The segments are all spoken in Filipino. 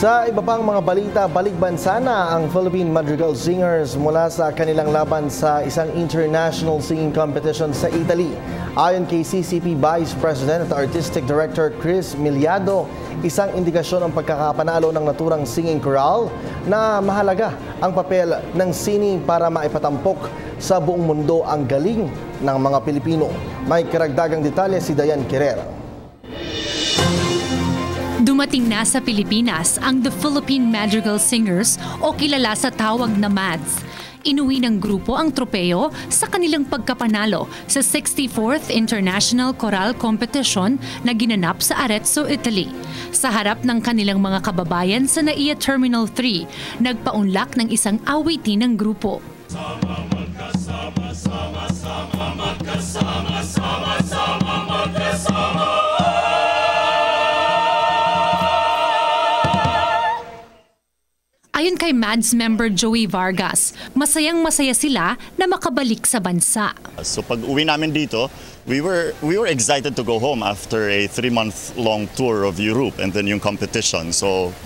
Sa iba pang mga balita, balikbansa na ang Philippine Madrigal Singers mula sa kanilang laban sa isang international singing competition sa Italy. Ayon kay CCP Vice President at Artistic Director Chris Miliado, isang indikasyon ang pagkakapanalo ng naturang singing choral na mahalaga ang papel ng sining para maipatampok sa buong mundo ang galing ng mga Pilipino. May karagdagang detalye si Dayan Querer. Dumating na sa Pilipinas ang The Philippine Madrigal Singers o kilala sa tawag na MADS. Inuwi ng grupo ang tropeo sa kanilang pagkapanalo sa 64th International Choral Competition na ginanap sa Arezzo, Italy. Sa harap ng kanilang mga kababayan sa NAIA Terminal 3, nagpaunlak ng isang awitin ng grupo. Sama magkasama, sama-sama magkasama, sama-sama magkasama. Ayon kay MADS member Joey Vargas, masayang-masaya sila na makabalik sa bansa. So pag uwi namin dito, we were excited to go home after a 3-month-long tour of Europe and then yung competition. So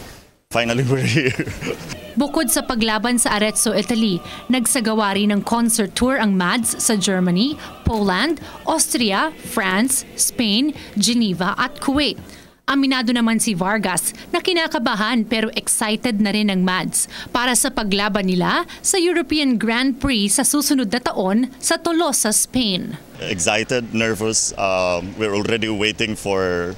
finally we're here. Bukod sa paglaban sa Arezzo, Italy, nagsagawa rin ng concert tour ang MADS sa Germany, Poland, Austria, France, Spain, Geneva at Kuwait. Aminado naman si Vargas na kinakabahan pero excited na rin ang MADS para sa paglaban nila sa European Grand Prix sa susunod na taon sa Tolosa, Spain. Excited, nervous. We're already waiting for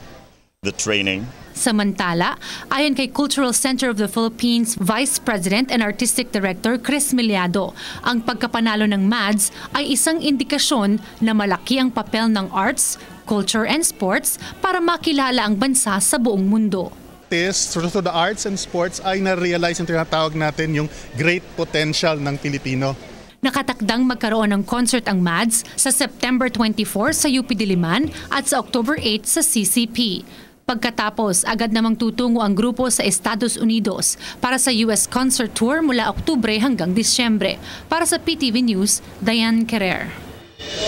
the training. Samantala, ayon kay Cultural Center of the Philippines Vice President and Artistic Director Chris Miliado, ang pagkapanalo ng MADS ay isang indikasyon na malaki ang papel ng arts, culture and sports para makilala ang bansa sa buong mundo. Through the arts and sports ay na-realize yung tinatawag natin yung great potential ng Pilipino. Nakatakdang magkaroon ng concert ang MADS sa September 24 sa UP Diliman at sa October 8 sa CCP. Pagkatapos, agad namang tutungo ang grupo sa Estados Unidos para sa US concert tour mula Oktubre hanggang Disyembre. Para sa PTV News, Dayan Querer.